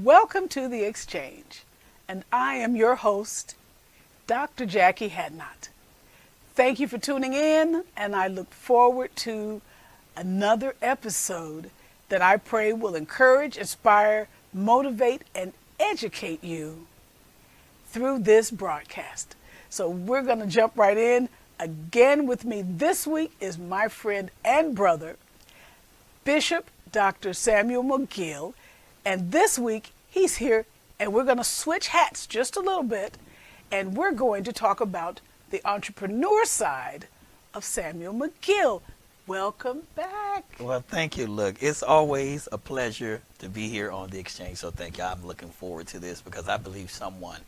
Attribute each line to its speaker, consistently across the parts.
Speaker 1: Welcome to The Exchange, and I am your host, Dr. Jacquie Hadnot. Thank you for tuning in, and I look forward to another episode that I pray will encourage, inspire, motivate, and educate you through this broadcast. So we're going to jump right in. Again with me this week is my friend and brother, Bishop Dr. Samuel McGill. And this week he's here and we're going to switch hats just a little bit and we're going to talk about the entrepreneur side of Samuel McGill. Welcome back.
Speaker 2: Well, thank you. Look, it's always a pleasure to be here on The Exchange. So thank you. I'm looking forward to this because I believe someone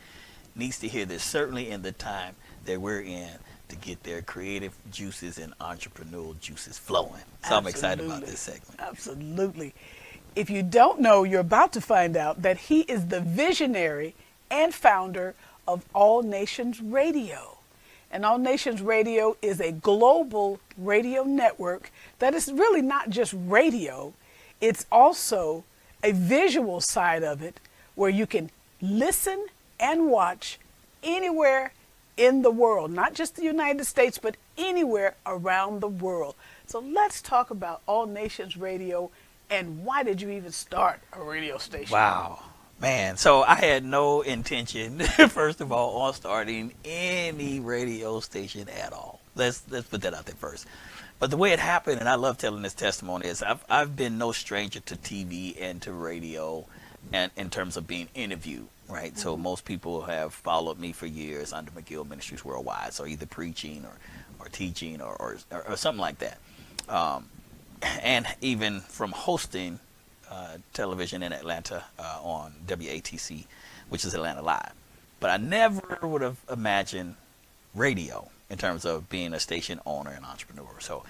Speaker 2: needs to hear this, certainly in the time that we're in, to get their creative juices and entrepreneurial juices flowing. So I'm excited about this segment.
Speaker 1: Absolutely. If you don't know, you're about to find out that he is the visionary and founder of All Nations Radio. And All Nations Radio is a global radio network that is really not just radio. It's also a visual side of it where you can listen and watch anywhere in the world, not just the United States, but anywhere around the world. So let's talk about All Nations Radio and why did you even start a radio station?
Speaker 2: Wow. Man, so I had no intention, first of all, on starting any radio station at all. Let's put that out there first. But the way it happened, and I love telling this testimony, is I've been no stranger to TV and to radio and in terms of being interviewed, right? Mm-hmm. So most people have followed me for years under McGill Ministries Worldwide, so either preaching or teaching or something like that. And even from hosting television in Atlanta on WATC, which is Atlanta Live. But I never would have imagined radio in terms of being a station owner and entrepreneur. So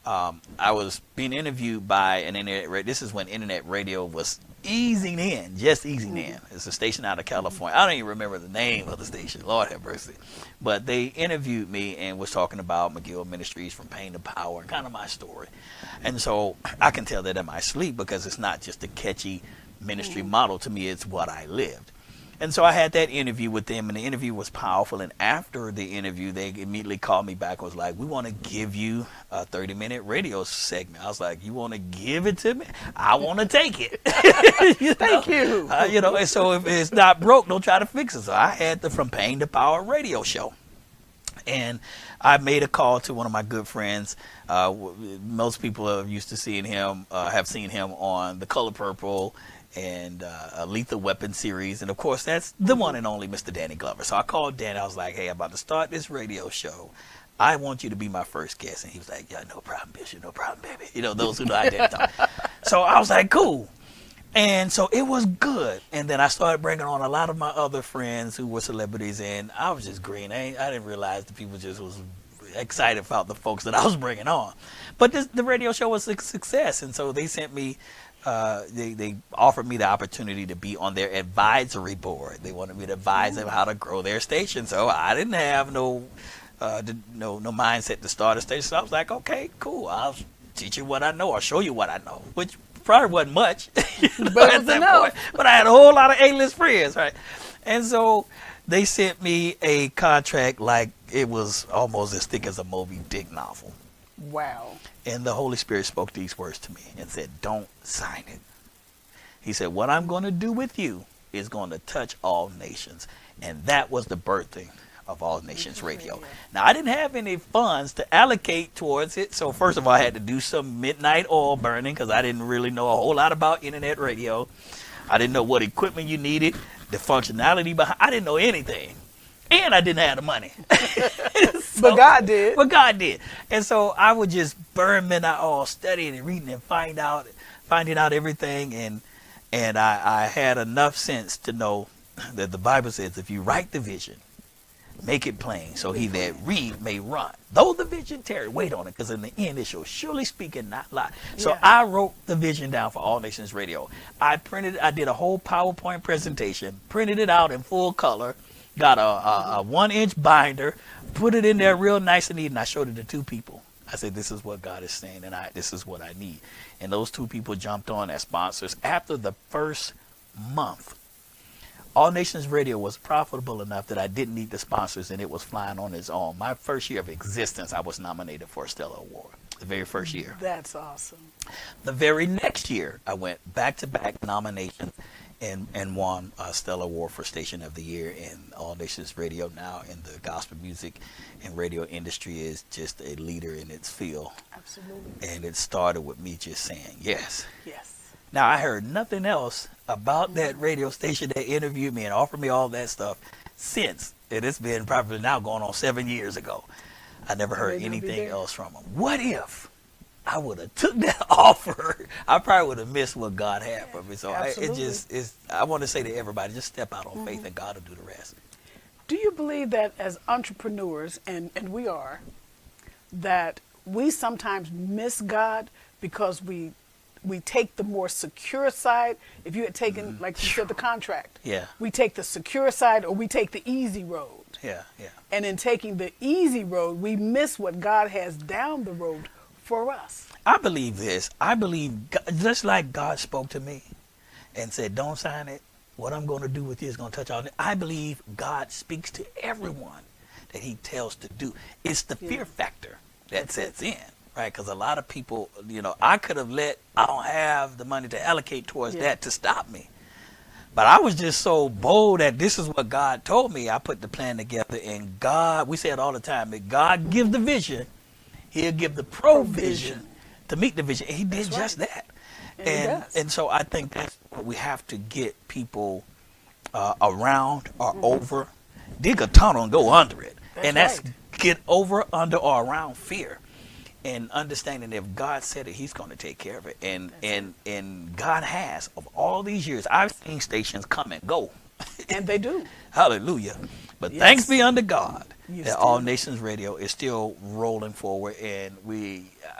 Speaker 2: I was being interviewed by an internet radio. This is when internet radio was easing in, just easing in. It's a station out of California. I don't even remember the name of the station. Lord have mercy. But they interviewed me and was talking about McGill Ministries from pain to power and kind of my story. And so I can tell that in my sleep because it's not just a catchy ministry model. To me, it's what I lived. And so I had that interview with them, and the interview was powerful. And after the interview, they immediately called me back and was like, we want to give you a 30-minute radio segment. I was like, you want to give it to me? I want to take it.
Speaker 1: Thank you.
Speaker 2: And so if it's not broke, don't try to fix it. So I had the From Pain to Power radio show. And I made a call to one of my good friends. Most people are used to seeing him, have seen him on The Color Purple and a Lethal Weapon series. And, of course, that's the one and only Mr. Danny Glover. So I called Danny. I was like, hey, I'm about to start this radio show. I want you to be my first guest. And he was like, yeah, no problem, Bishop, no problem, baby. Those who know I didn't talk. So I was like, cool. And so it was good. And then I started bringing on a lot of my other friends who were celebrities. And I was just green. I didn't realize the people just was excited about the folks that I was bringing on. But the radio show was a success. And so they sent me, they offered me the opportunity to be on their advisory board. They wanted me to advise them how to grow their station. So I didn't have no mindset to start a station. So I was like, okay, cool. I'll teach you what I know. I'll show you what I know, which probably wasn't much,
Speaker 1: but at that point.
Speaker 2: But I had a whole lot of A-list friends, right? And so they sent me a contract like it was almost as thick as a Moby Dick novel.
Speaker 1: Wow.
Speaker 2: And the Holy Spirit spoke these words to me and said, don't sign it. He said, what I'm going to do with you is going to touch all nations. And that was the birthing of All Nations Radio. Now, I didn't have any funds to allocate towards it. So first of all, I had to do some midnight oil burning because I didn't really know a whole lot about internet radio. I didn't know what equipment you needed, the functionality behind. I didn't know anything. And I didn't have the money.
Speaker 1: But God did.
Speaker 2: But God did. And so I would just burn midnight oil, studying and reading and finding out everything. And I had enough sense to know that the Bible says if you write the vision, make it plain, so he that read may run. Though the vision tarry, wait on it, because in the end it shall surely speak and not lie. So I wrote the vision down for All Nations Radio. I did a whole PowerPoint presentation, printed it out in full color, got a 1-inch binder, put it in there real nice and neat, and I showed it to 2 people. I said, this is what God is saying, and this is what I need. And those 2 people jumped on as sponsors. After the first month, All Nations Radio was profitable enough that I didn't need the sponsors, and it was flying on its own. My first year of existence, I was nominated for a Stellar Award. The very first year.
Speaker 1: That's awesome.
Speaker 2: The very next year, I went back-to-back nominations and won a Stellar Award for Station of the Year. And All Nations Radio now in the gospel music and radio industry is just a leader in its field.
Speaker 1: Absolutely.
Speaker 2: And it started with me just saying yes.
Speaker 1: Yes.
Speaker 2: Now, I heard nothing else about that radio station that interviewed me and offered me all that stuff since. And it's been probably now going on 7 years ago. I never heard anything else from them. What if I would have took that offer? I probably would have missed what God had for me. So I want to say to everybody, just step out on faith and God will do the rest.
Speaker 1: Do you believe that as entrepreneurs, and we are, that we sometimes miss God because we take the more secure side? If you had taken, like you said, the contract, we take the secure side, or we take the easy road.
Speaker 2: Yeah.
Speaker 1: And in taking the easy road, we miss what God has down the road for us.
Speaker 2: I believe this. I believe, just like God spoke to me and said, don't sign it. What I'm going to do with you is going to touch all. I believe God speaks to everyone that he tells to do. It's the fear factor that sets in, right? Because a lot of people, I could have I don't have the money to allocate towards that to stop me. But I was just so bold that this is what God told me. I put the plan together, and God, we say it all the time, that God gives the vision, he'll give the provision to meet the vision. And he did just that. And so I think that's what we have to get people around or over. Dig a tunnel and go under it. That's get over, under, or around fear. And understanding if God said it, he's going to take care of it. And God has, of all these years, I've seen stations come and go.
Speaker 1: And they do.
Speaker 2: Hallelujah. But thanks be unto God that All Nations Radio is still rolling forward. And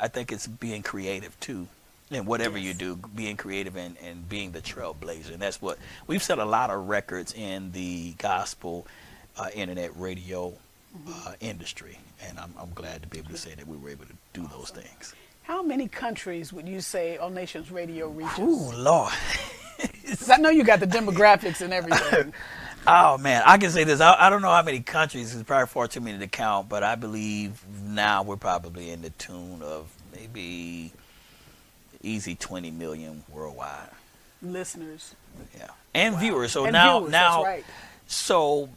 Speaker 2: I think it's being creative too. And whatever you do, being creative and being the trailblazer. And that's what we've set a lot of records in the gospel internet radio industry. And I'm glad to be able to say that we were able to do those things.
Speaker 1: How many countries would you say All Nations Radio reaches?
Speaker 2: Oh, Lord.
Speaker 1: I know you got the demographics and everything.
Speaker 2: Oh, man. I can say this. I don't know how many countries. It's probably far too many to count. But I believe now we're probably in the tune of maybe easy 20 million worldwide.
Speaker 1: Listeners.
Speaker 2: Yeah. And viewers. So
Speaker 1: and
Speaker 2: now,
Speaker 1: viewers, that's right.
Speaker 2: So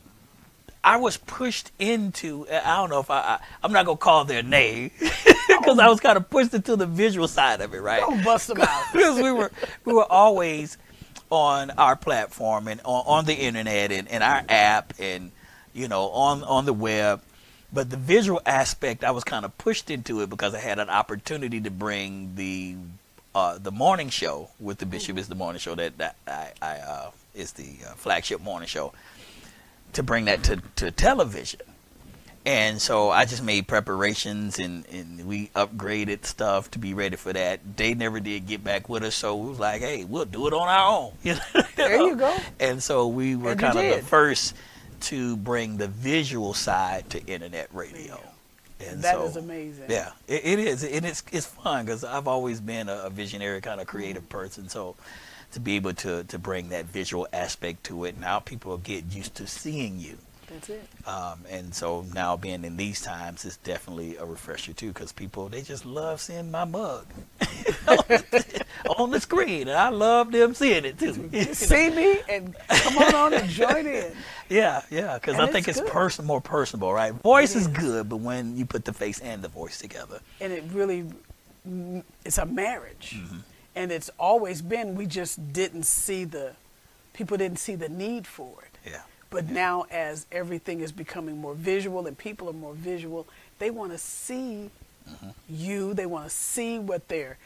Speaker 2: I was pushed into, I don't know if I'm not going to call their name because I was kind of pushed into the visual side of it, right?
Speaker 1: Don't bust them out.
Speaker 2: Because we were always on our platform and on the internet and our app and, on the web. But the visual aspect, I was kind of pushed into it because I had an opportunity to bring the morning show with the Bishop is the morning show that I is the flagship morning show, to bring that to television. And so I just made preparations and we upgraded stuff to be ready for that. They never did get back with us, so we was like, hey, we'll do it on our own.
Speaker 1: There you go.
Speaker 2: And so we were kind of the first to bring the visual side to internet radio. And
Speaker 1: that is amazing.
Speaker 2: Yeah, it is. And it's fun because I've always been a visionary kind of creative person. So to be able to bring that visual aspect to it, now people get used to seeing you.
Speaker 1: That's it.
Speaker 2: And so now being in these times is definitely a refresher too, because people, they just love seeing my mug on the screen, and I love them seeing it too.
Speaker 1: See me and come on and join in.
Speaker 2: Yeah, because I think it's more personable, right? Voice is good, but when you put the face and the voice together.
Speaker 1: And it really, it's a marriage. And it's always been, we just people didn't see the need for it.
Speaker 2: Yeah.
Speaker 1: But now as everything is becoming more visual and people are more visual, they want to see you, they want to see what they're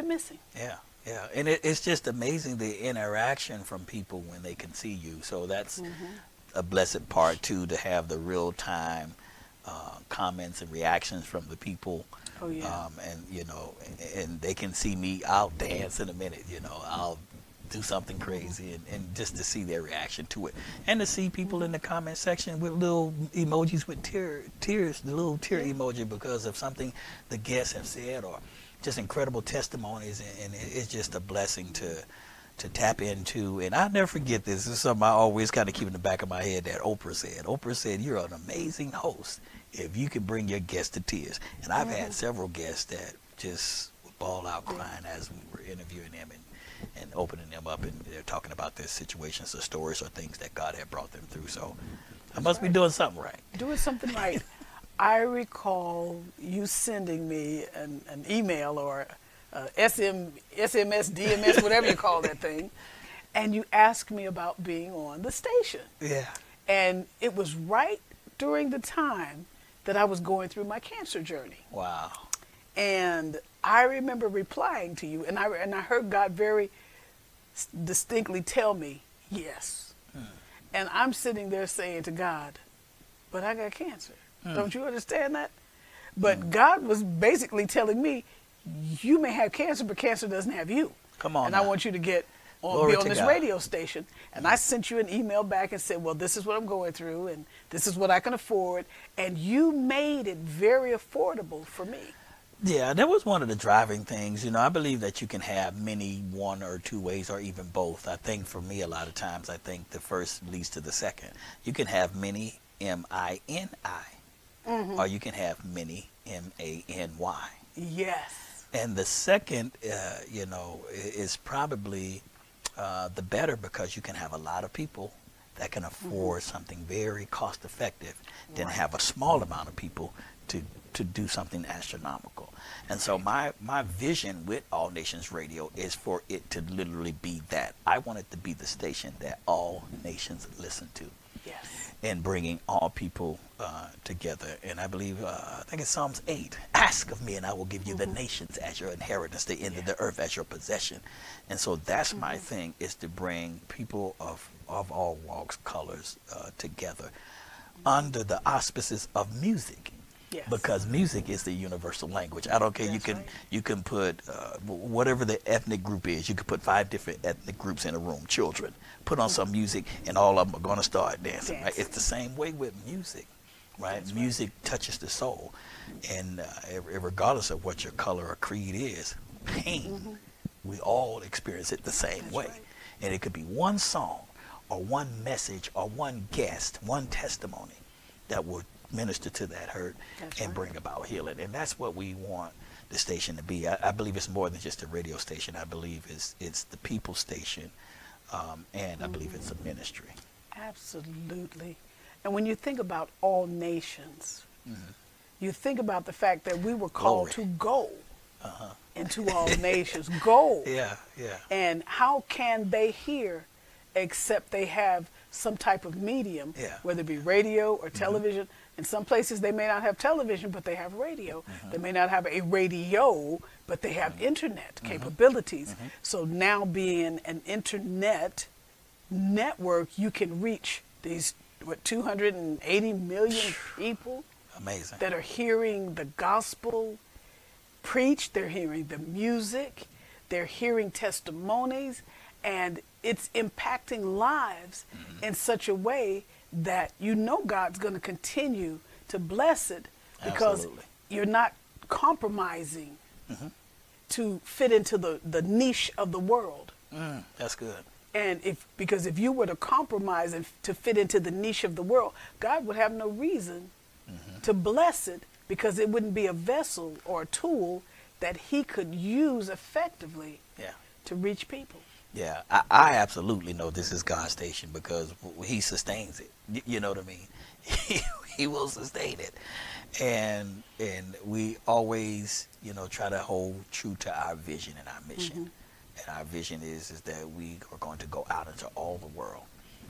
Speaker 1: missing.
Speaker 2: Yeah. And it's just amazing the interaction from people when they can see you. So that's a blessed part too, to have the real time comments and reactions from the people.
Speaker 1: Oh yeah.
Speaker 2: And they can see me, I'll dance in a minute, I'll do something crazy and just to see their reaction to it. And to see people in the comment section with little emojis with tears, the little tear emoji because of something the guests have said or just incredible testimonies. And it's just a blessing to tap into, and I'll never forget this. This is something I always kind of keep in the back of my head that Oprah said. Oprah said, "You're an amazing host if you can bring your guests to tears." And I've had several guests that just would bawl out crying as we were interviewing them and opening them up, and they're talking about their situations or stories or things that God had brought them through. So I must be doing something right.
Speaker 1: Doing something right. I recall you sending me an email or SMS, DMS, whatever you call that thing, and you asked me about being on the station.
Speaker 2: Yeah.
Speaker 1: And it was right during the time that I was going through my cancer journey.
Speaker 2: Wow.
Speaker 1: And I remember replying to you, and I heard God very distinctly tell me, yes. And I'm sitting there saying to God, but I got cancer. Don't you understand that? But God was basically telling me, you may have cancer, but cancer doesn't have you.
Speaker 2: Come on.
Speaker 1: And
Speaker 2: now.
Speaker 1: I want you to be on this radio station. And I sent you an email back and said, well, this is what I'm going through, and this is what I can afford. And you made it very affordable for me.
Speaker 2: Yeah, that was one of the driving things. You know, I believe that you can have many one or two ways or even both. I think for me, a lot of times, I think the first leads to the second. You can have many, M-I-N-I, or you can have many, M-A-N-Y.
Speaker 1: Yes.
Speaker 2: And the second, you know, is probably the better, because you can have a lot of people that can afford something very cost effective than have a small amount of people to do something astronomical. And so my vision with All Nations Radio is for it to literally be that. I want it to be the station that all nations listen to.
Speaker 1: Yes.
Speaker 2: And bringing all people together. And I believe, I think it's Psalms 8, ask of me and I will give you the nations as your inheritance, the end of the earth as your possession. And so that's my thing, is to bring people of all walks, colors together under the auspices of music.
Speaker 1: Yes.
Speaker 2: Because music is the universal language. I don't care. You can put whatever the ethnic group is. You could put 5 different ethnic groups in a room. Children, put on some music, and all of them are going to start dancing. Right? It's the same way with music, right?
Speaker 1: That's
Speaker 2: music touches the soul, and regardless of what your color or creed is, pain, we all experience it the same way.
Speaker 1: Right.
Speaker 2: And it could be one song, or one message, or one guest, one testimony that will minister to that hurt and bring about healing. And that's what we want the station to be. I believe it's more than just a radio station. I believe it's the people station, and I believe it's a ministry.
Speaker 1: Absolutely. And when you think about all nations, you think about the fact that we were called to go into all nations. Go.
Speaker 2: Yeah, yeah.
Speaker 1: And how can they hear except they have some type of medium, whether it be radio or television? In some places, they may not have television, but they have radio. They may not have a radio, but they have internet capabilities. So now being an internet network, you can reach these, 280 million people.
Speaker 2: Amazing.
Speaker 1: That are hearing the gospel preached. They're hearing the music. They're hearing testimonies. And it's impacting lives in such a way that you know God's going to continue to bless it, because you're not compromising to fit into the niche of the world.
Speaker 2: That's good.
Speaker 1: And because if you were to compromise and to fit into the niche of the world, God would have no reason to bless it, because it wouldn't be a vessel or a tool that he could use effectively to reach people.
Speaker 2: Yeah, I absolutely know this is God's station, because he sustains it. You know what I mean? He will sustain it. And we always, try to hold true to our vision and our mission. And our vision is that we are going to go out into all the world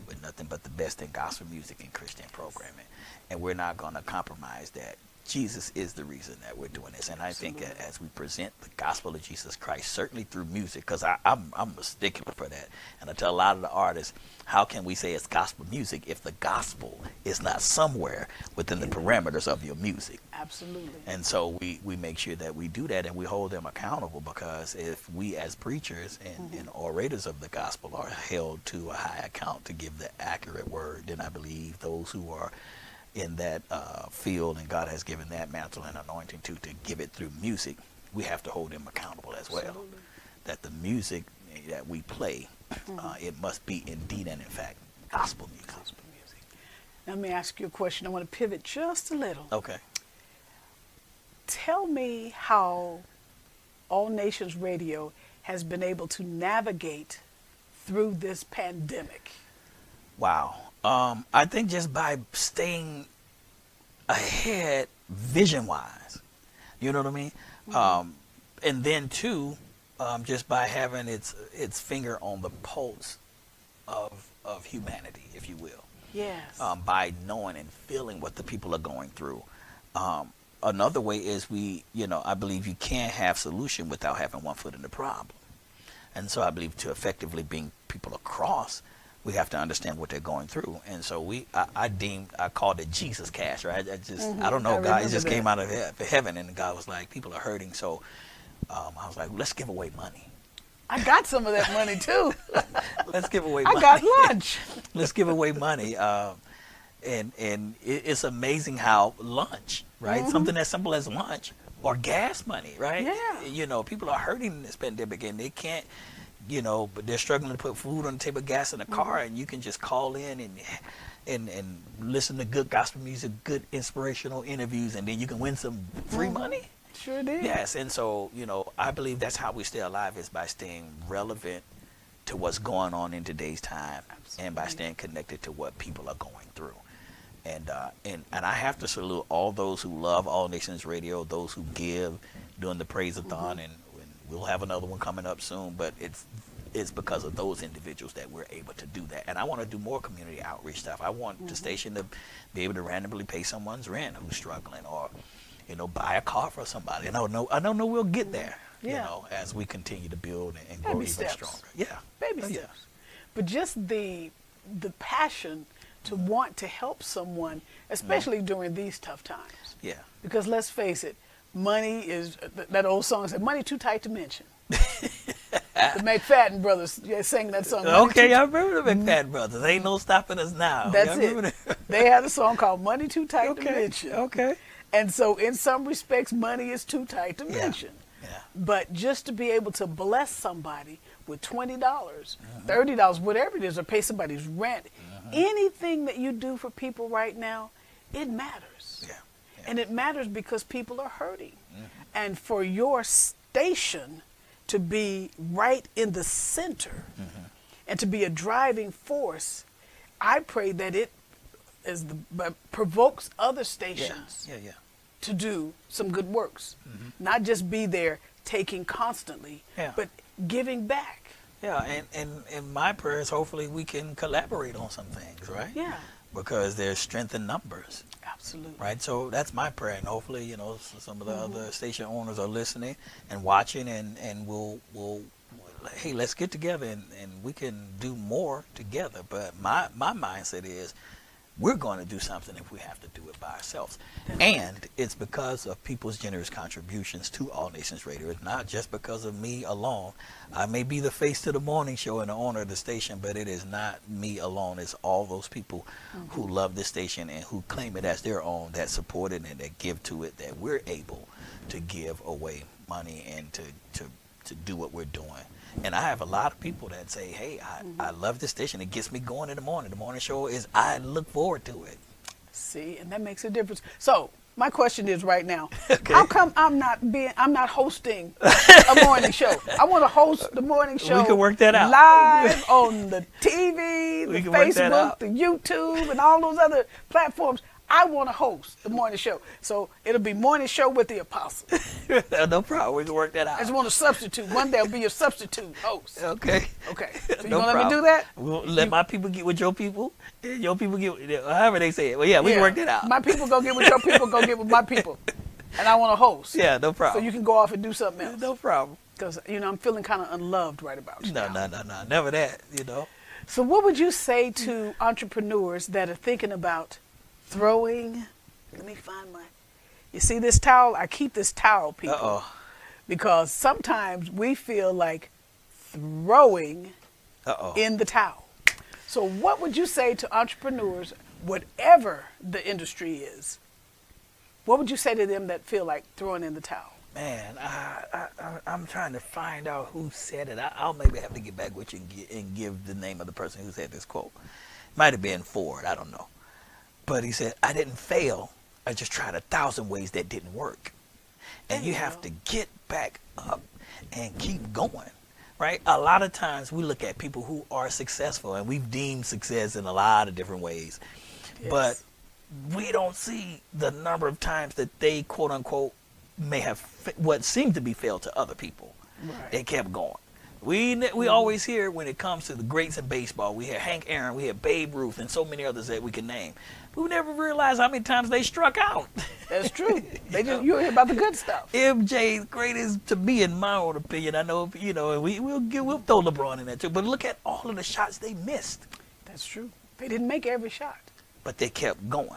Speaker 2: with nothing but the best in gospel music and Christian programming. And we're not going to compromise that. Jesus is the reason that we're doing this. And I think as we present the gospel of Jesus Christ, certainly through music, because I'm a stickler for that. And I tell a lot of the artists, how can we say it's gospel music if the gospel is not somewhere within the parameters of your music?
Speaker 1: Absolutely.
Speaker 2: And so we make sure that we do that, and we hold them accountable, because if we as preachers and orators of the gospel are held to a high account to give the accurate word, then I believe those who are in that field, and God has given that mantle and anointing to give it through music, we have to hold them accountable as well. That the music that we play It must be indeed and in fact gospel music.
Speaker 1: Gospel music. Now, let me ask you a question. I want to pivot just a little.
Speaker 2: Okay.
Speaker 1: Tell me how All Nations Radio has been able to navigate through this pandemic.
Speaker 2: Wow. I think just by staying ahead vision-wise, you know what I mean? And then too, just by having its finger on the pulse of humanity, if you will.
Speaker 1: Yes.
Speaker 2: By knowing and feeling what the people are going through. Another way is I believe you can't have solution without having one foot in the problem. And so I believe to effectively bring people across, we have to understand what they're going through. And so I called it Jesus Cast, right? I don't know, God, it just came out of heaven, and God was like, people are hurting. So I was like, let's give away money.
Speaker 1: I got some of that money too.
Speaker 2: Let's give away money.
Speaker 1: I got lunch.
Speaker 2: Let's give away money. And it's amazing how lunch, right? Something as simple as lunch or gas money, right?
Speaker 1: Yeah.
Speaker 2: People are hurting in this pandemic, and they can't, but they're struggling to put food on the table, gas in the car, and you can just call in and listen to good gospel music, good inspirational interviews, and then you can win some free money.
Speaker 1: Sure did.
Speaker 2: Yes, and so, I believe that's how we stay alive, is by staying relevant to what's going on in today's time. Absolutely. And by staying connected to what people are going through. And I have to salute all those who love All Nations Radio, those who give during the Praise-a-thon, and we'll have another one coming up soon, but it's because of those individuals that we're able to do that. And I want to do more community outreach stuff. I want the station to be able to randomly pay someone's rent who's struggling, or buy a car for somebody. And I don't know we'll get there, as we continue to build and grow even stronger. Yeah.
Speaker 1: Baby steps. But just the passion to want to help someone, especially during these tough times.
Speaker 2: Yeah.
Speaker 1: Because let's face it, money is, that old song said, money too tight to mention. The McFadden brothers sang that song.
Speaker 2: Okay, I remember the McFadden brothers. Ain't no stopping us now.
Speaker 1: That's it. They had a song called Money Too Tight to Mention.
Speaker 2: Okay.
Speaker 1: And so in some respects, money is too tight to mention.
Speaker 2: Yeah.
Speaker 1: But just to be able to bless somebody with $20, $30, whatever it is, or pay somebody's rent, anything that you do for people right now, it matters.
Speaker 2: Yeah.
Speaker 1: And it matters because people are hurting. And for your station to be right in the center and to be a driving force, I pray that it provokes other stations to do some good works. Not just be there taking constantly, but giving back.
Speaker 2: Yeah, and my prayer is hopefully we can collaborate on some things, right?
Speaker 1: Yeah.
Speaker 2: Because there's strength in numbers.
Speaker 1: Absolutely.
Speaker 2: Right, so that's my prayer, and hopefully, some of the other station owners are listening and watching, and we'll hey, let's get together and we can do more together. But my mindset is, we're going to do something if we have to do it by ourselves. And it's because of people's generous contributions to All Nations Radio. It's not just because of me alone. I may be the face to the morning show and the owner of the station, but it is not me alone. It's all those people who love this station and who claim it as their own, that support it and that give to it, that we're able to give away money and to do what we're doing. And I have a lot of people that say, hey, I love this station. It gets me going in the morning. The morning show I look forward to it.
Speaker 1: See, and that makes a difference. So my question is right now, how come I'm not hosting a morning show? I want to host the morning show.
Speaker 2: We can work that out.
Speaker 1: Live on the TV, the Facebook, the YouTube, and all those other platforms. I want to host the morning show. So it'll be Morning Show with the Apostle.
Speaker 2: No problem. We can work that out.
Speaker 1: I just want to substitute. One day I'll be your substitute host.
Speaker 2: Okay.
Speaker 1: Okay. So you going to let me do that?
Speaker 2: We'll let my people get with your people. And your people get, however they say it. Well, yeah, we can work that out.
Speaker 1: My people go get with your people, go get with my people. And I want to host.
Speaker 2: Yeah, no problem.
Speaker 1: So you can go off and do something else.
Speaker 2: No problem.
Speaker 1: Because, I'm feeling kind of unloved right about now.
Speaker 2: No. Never that,
Speaker 1: So what would you say to entrepreneurs that are thinking about throwing... Let me find you see this towel? I keep this towel, people. Because sometimes we feel like throwing in the towel. So what would you say to entrepreneurs, whatever the industry is? What would you say to them that feel like throwing in the towel?
Speaker 2: Man, I'm trying to find out who said it. I'll maybe have to get back with you and give the name of the person who said this quote. Might have been Ford, I don't know. But he said, I didn't fail. I just tried 1,000 ways that didn't work. And you have to get back up and keep going, right? A lot of times we look at people who are successful, and we've deemed success in a lot of different ways. Yes. But we don't see the number of times that they, quote unquote, may have what seemed to be failed to other people. Right. They kept going. We always hear, when it comes to the greats in baseball, we hear Hank Aaron, we hear Babe Ruth, and so many others that we can name. But we never realized how many times they struck out.
Speaker 1: That's true. You hear about the good stuff.
Speaker 2: MJ's greatest to me, in my own opinion. I know, and we'll throw LeBron in there too. But look at all of the shots they missed.
Speaker 1: That's true. They didn't make every shot.
Speaker 2: But they kept going.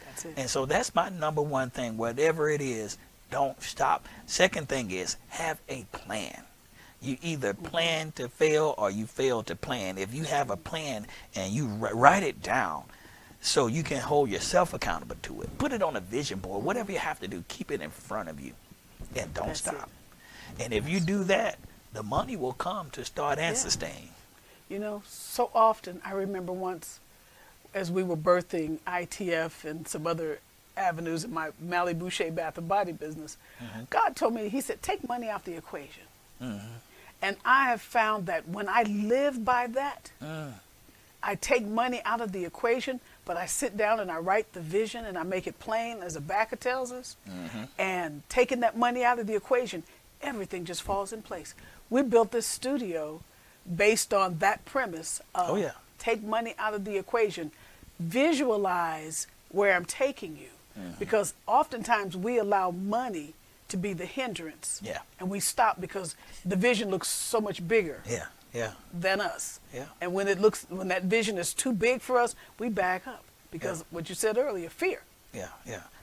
Speaker 1: That's it.
Speaker 2: And so that's my number one thing. Whatever it is, don't stop. Second thing is, have a plan. You either plan to fail or you fail to plan. If you have a plan and you write it down so you can hold yourself accountable to it, put it on a vision board, whatever you have to do, keep it in front of you and don't stop. And if you do that, the money will come to start and sustain.
Speaker 1: You know, so often, I remember once as we were birthing ITF and some other avenues in my Malibu Shea Bath and Body business, God told me, he said, take money off the equation. And I have found that when I live by that, I take money out of the equation, but I sit down and I write the vision and I make it plain, as Habakkuk tells us. And taking that money out of the equation, everything just falls in place. We built this studio based on that premise of take money out of the equation, visualize where I'm taking you. Because oftentimes we allow money to be the hindrance. And we stop because the vision looks so much bigger than us. And when that vision is too big for us, we back up because what you said earlier, fear.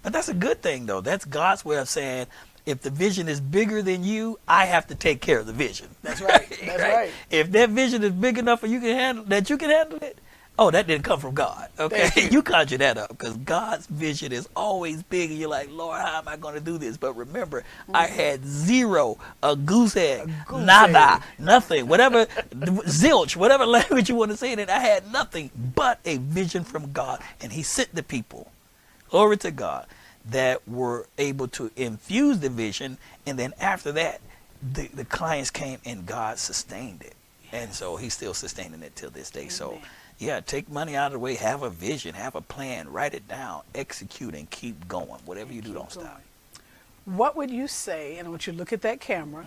Speaker 2: But that's a good thing, though. That's God's way of saying, if the vision is bigger than you, I have to take care of the vision.
Speaker 1: That's right. That's right.
Speaker 2: If that vision is big enough for you can handle it, oh, that didn't come from God. Okay, you conjure that up because God's vision is always big, and you're like, Lord, how am I going to do this? But remember, I had zero, a goose egg, nada, nothing, whatever, zilch, whatever language you want to say it in. I had nothing but a vision from God, and He sent the people, glory to God, that were able to infuse the vision, and then after that, the clients came and God sustained it, and so He's still sustaining it till this day. Amen. So. Yeah, take money out of the way, have a vision, have a plan, write it down, execute, and keep going. Whatever you do, don't stop.
Speaker 1: What would you say, and I want you to look at that camera,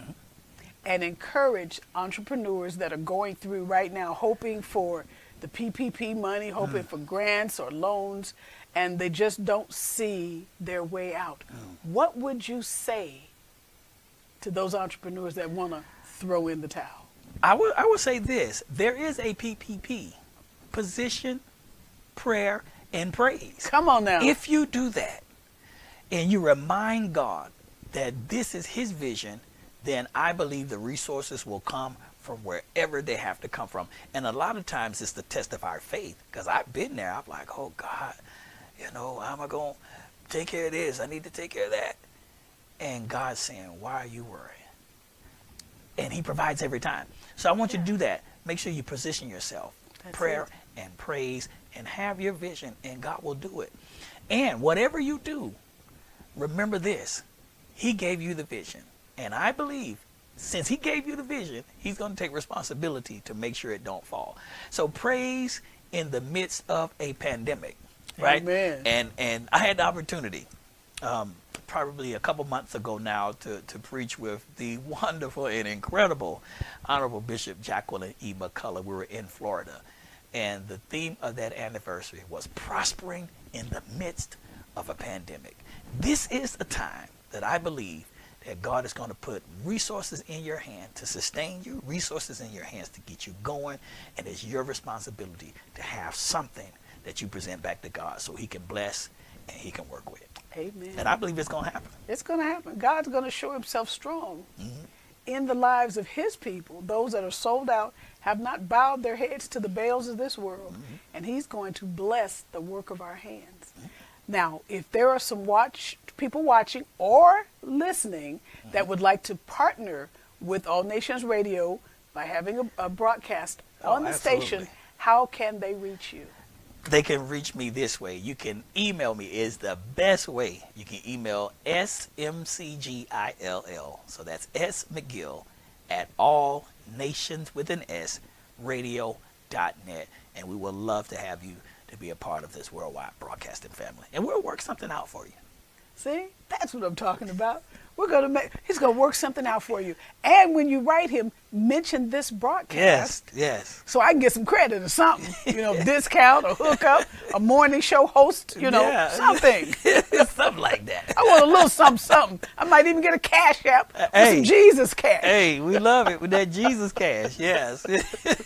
Speaker 1: and encourage entrepreneurs that are going through right now, hoping for the PPP money, hoping for grants or loans, and they just don't see their way out. What would you say to those entrepreneurs that want to throw in the towel?
Speaker 2: I would say this. There is a PPP. Position, prayer, and praise.
Speaker 1: Come on now.
Speaker 2: If you do that and you remind God that this is His vision, then I believe the resources will come from wherever they have to come from. And a lot of times it's the test of our faith, because I've been there. I'm like, oh God, how am I going to take care of this? I need to take care of that. And God's saying, why are you worrying? And He provides every time. So I want you to do that. Make sure you position yourself. That's prayer and praise, and have your vision, and God will do it. And whatever you do, remember this. He gave you the vision. And I believe since He gave you the vision, He's going to take responsibility to make sure it don't fall. So praise in the midst of a pandemic, right?
Speaker 1: Amen.
Speaker 2: And I had the opportunity probably a couple months ago now to preach with the wonderful and incredible Honorable Bishop Jacqueline E. McCullough. We were in Florida. And the theme of that anniversary was prospering in the midst of a pandemic. This is a time that I believe that God is going to put resources in your hand to sustain you, resources in your hands to get you going, and it's your responsibility to have something that you present back to God so He can bless and He can work with.
Speaker 1: Amen.
Speaker 2: And I believe it's going to happen.
Speaker 1: It's going to happen. God's going to show Himself strong in the lives of His people, those that are sold out, have not bowed their heads to the Baals of this world, and He's going to bless the work of our hands. Now, if there are some people watching or listening that would like to partner with All Nations Radio by having a broadcast on the station, how can they reach you?
Speaker 2: They can reach me this way. You can email me is the best way. You can email SMCGILL. So that's S McGill at All Nations with an S radio.net. And we would love to have you to be a part of this worldwide broadcasting family. And we'll work something out for you.
Speaker 1: See, that's what I'm talking about. He's going to work something out for you. And when you write him, mention this broadcast.
Speaker 2: Yes.
Speaker 1: So I can get some credit or something. Discount or hookup, a morning show host, something.
Speaker 2: Something like that.
Speaker 1: I want a little something. I might even get a cash app with some Jesus cash.
Speaker 2: Hey, we love it with that Jesus cash. Yes,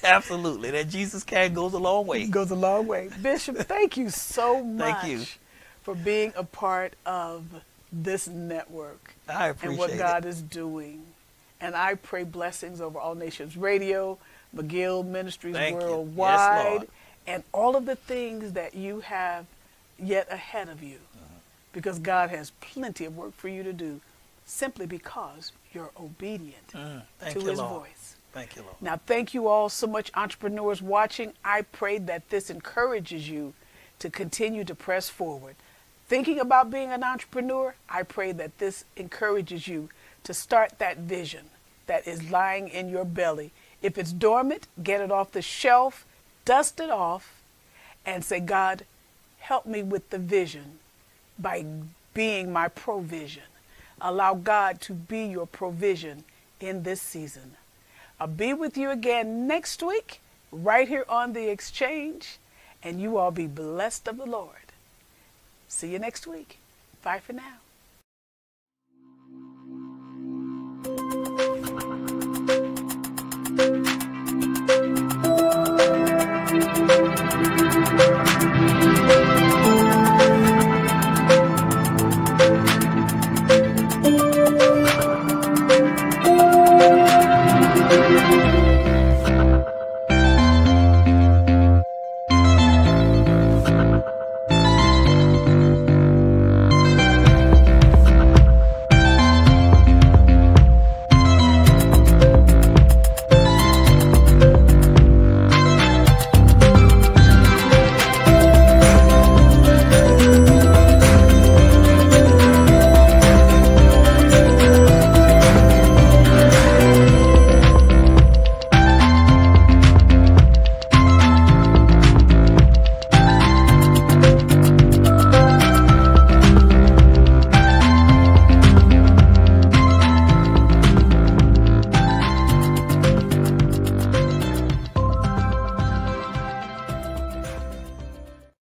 Speaker 2: absolutely. That Jesus cash goes a long way.
Speaker 1: It goes a long way. Bishop, thank you so much.
Speaker 2: Thank you
Speaker 1: for being a part of this network.
Speaker 2: I appreciate
Speaker 1: and what God is doing. And I pray blessings over All Nations Radio, McGill Ministries worldwide, and all of the things that you have yet ahead of you. Because God has plenty of work for you to do simply because you're obedient to his voice.
Speaker 2: Thank you, Lord.
Speaker 1: Now, thank you all so much, entrepreneurs watching. I pray that this encourages you to continue to press forward. Thinking about being an entrepreneur, I pray that this encourages you to start that vision that is lying in your belly. If it's dormant, get it off the shelf, dust it off, and say, God, help me with the vision by being my provision. Allow God to be your provision in this season. I'll be with you again next week, right here on The Exchange, and you all be blessed of the Lord. See you next week. Bye for now.